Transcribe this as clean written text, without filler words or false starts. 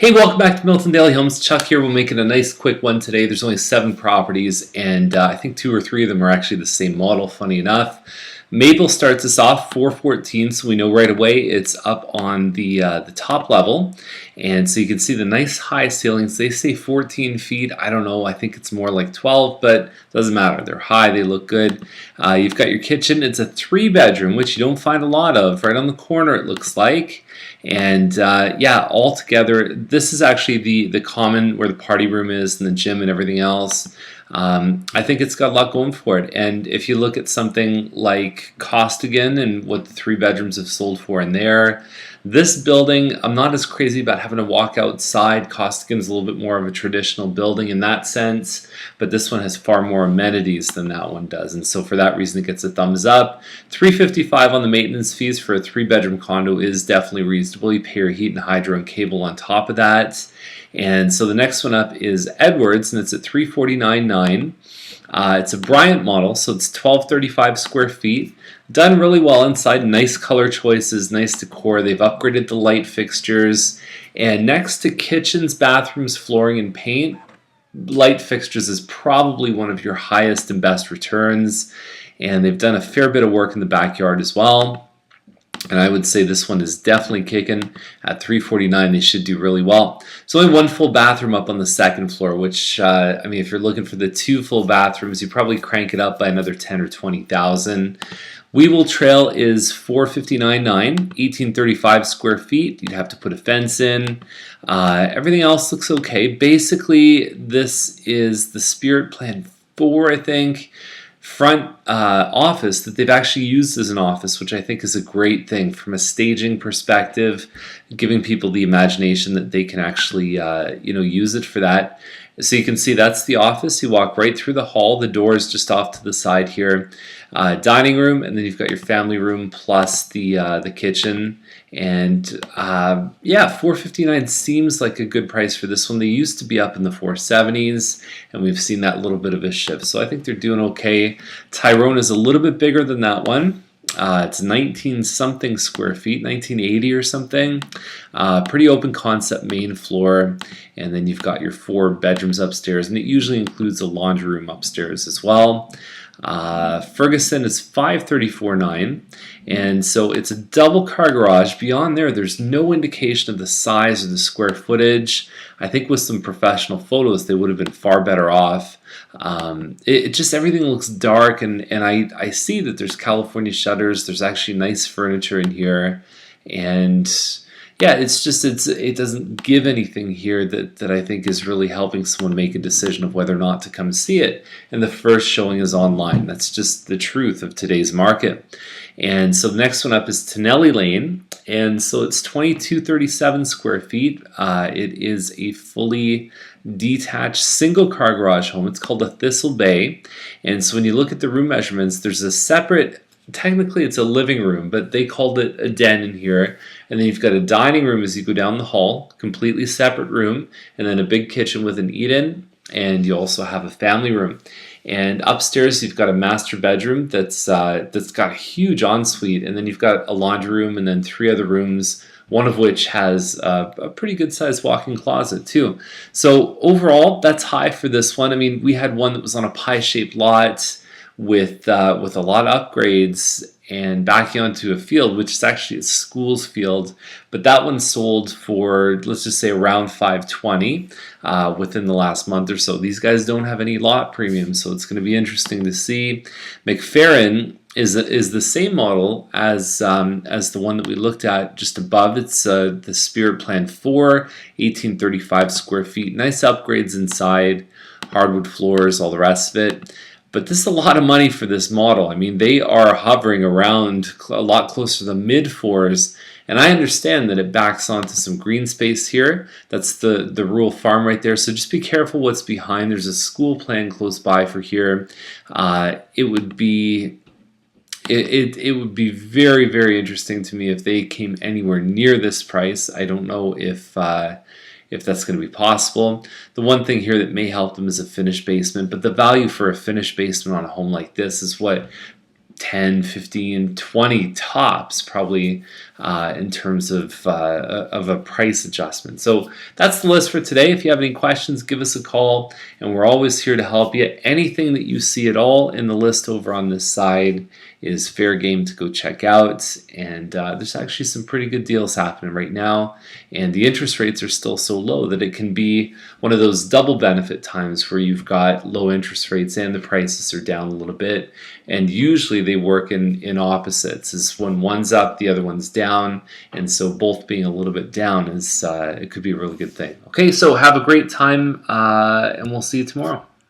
Hey, welcome back to Milton Daily Homes. Chuck here. We'll make it a nice quick one today. There's only 7 properties, and I think 2 or 3 of them are actually the same model, funny enough. Maple starts us off 414, so we know right away it's up on the top level. And so you can see the nice high ceilings. They say 14 feet. I don't know. I think it's more like 12, but it doesn't matter. They're high. They look good. You've got your kitchen. It's a 3-bedroom, which you don't find a lot of. Right on the corner, it looks like. And yeah, all together, this is actually the common where the party room is and the gym and everything else. I think it's got a lot going for it. And if you look at something like Costigan and what the 3 bedrooms have sold for in there, this building, I'm not as crazy about having to walk outside. Costigan's a little bit more of a traditional building in that sense, but this one has far more amenities than that one does. And so for that reason, it gets a thumbs up. $355 on the maintenance fees for a 3-bedroom condo is definitely reasonable. You pay your heat and hydro and cable on top of that. And so the next one up is Edwards, and it's at $349.9. It's a Bryant model, so it's 1,235 square feet. Done really well inside. Nice color choices, nice decor. They've upgraded the light fixtures. And next to kitchens, bathrooms, flooring, and paint, light fixtures is probably one of your highest and best returns. And they've done a fair bit of work in the backyard as well. And I would say this one is definitely kicking at $349. They should do really well. There's only 1 full bathroom up on the 2nd floor, which I mean, if you're looking for the 2 full bathrooms, you probably crank it up by another 10 or 20,000. Weevil Trail is $459.9, 1,835 square feet. You'd have to put a fence in. Everything else looks okay. Basically, this is the Spirit Plan 4, I think. Front office that they've actually used as an office, which I think is a great thing from a staging perspective, giving people the imagination that they can actually use it for that. So you can see that's the office. You walk right through the hall. The door is just off to the side here. Dining room, and then you've got your family room plus the kitchen. And yeah, $459 seems like a good price for this one. They used to be up in the 470s, and we've seen that little bit of a shift. So I think they're doing okay. Tyrone is a little bit bigger than that one. It's 19 something square feet, 1980 or something. Pretty open concept main floor, and then you've got your 4 bedrooms upstairs, and it usually includes a laundry room upstairs as well. Ferguson is $534.9, and so it's a double car garage. Beyond there, there's no indication of the size or the square footage. I think with some professional photos, they would have been far better off. It just, everything looks dark, and I see that there's California shutters. There's actually nice furniture in here, and yeah, it's just it doesn't give anything here that I think is really helping someone make a decision of whether or not to come see it. And the first showing is online. That's just the truth of today's market. And so the next one up is Tonelli Lane, and so it's 2,237 square feet. It is a fully detached single car garage home. It's called a Thistle Bay, and so when you look at the room measurements, there's a separate, technically it's a living room, but they called it a den in here. And then you've got a dining room as you go down the hall, completely separate room, and then a big kitchen with an eat-in, and you also have a family room. And upstairs you've got a master bedroom that's got a huge ensuite, and then you've got a laundry room and then 3 other rooms, one of which has a pretty good sized walk-in closet too. So overall, that's high for this one. I mean, we had one that was on a pie-shaped lot with a lot of upgrades and backing onto a field, which is actually a school's field, but that one sold for, let's just say, around $520 within the last month or so. These guys don't have any lot premiums, so it's going to be interesting to see. McFerrin is the same model as the one that we looked at just above. It's the Spirit Plan 4, 1,835 square feet. Nice upgrades inside, hardwood floors, all the rest of it. But this is a lot of money for this model. I mean, they are hovering around a lot closer to the mid-4s, and I understand that it backs onto some green space here. That's the rural farm right there, so just be careful what's behind. There's a school plan close by for here. It would be very, very interesting to me if they came anywhere near this price. I don't know if that's going to be possible. The one thing here that may help them is a finished basement, but the value for a finished basement on a home like this is what, 10, 15, 20 tops probably in terms of a price adjustment. So that's the list for today. If you have any questions, give us a call, and we're always here to help you. Anything that you see at all in the list over on this side is fair game to go check out, and there's actually some pretty good deals happening right now, and the interest rates are still so low that it can be one of those double benefit times where you've got low interest rates and the prices are down a little bit, and usually they work in opposites. Is when one's up, the other one's down, and so both being a little bit down is it could be a really good thing. Okay, so have a great time, and we'll see you tomorrow.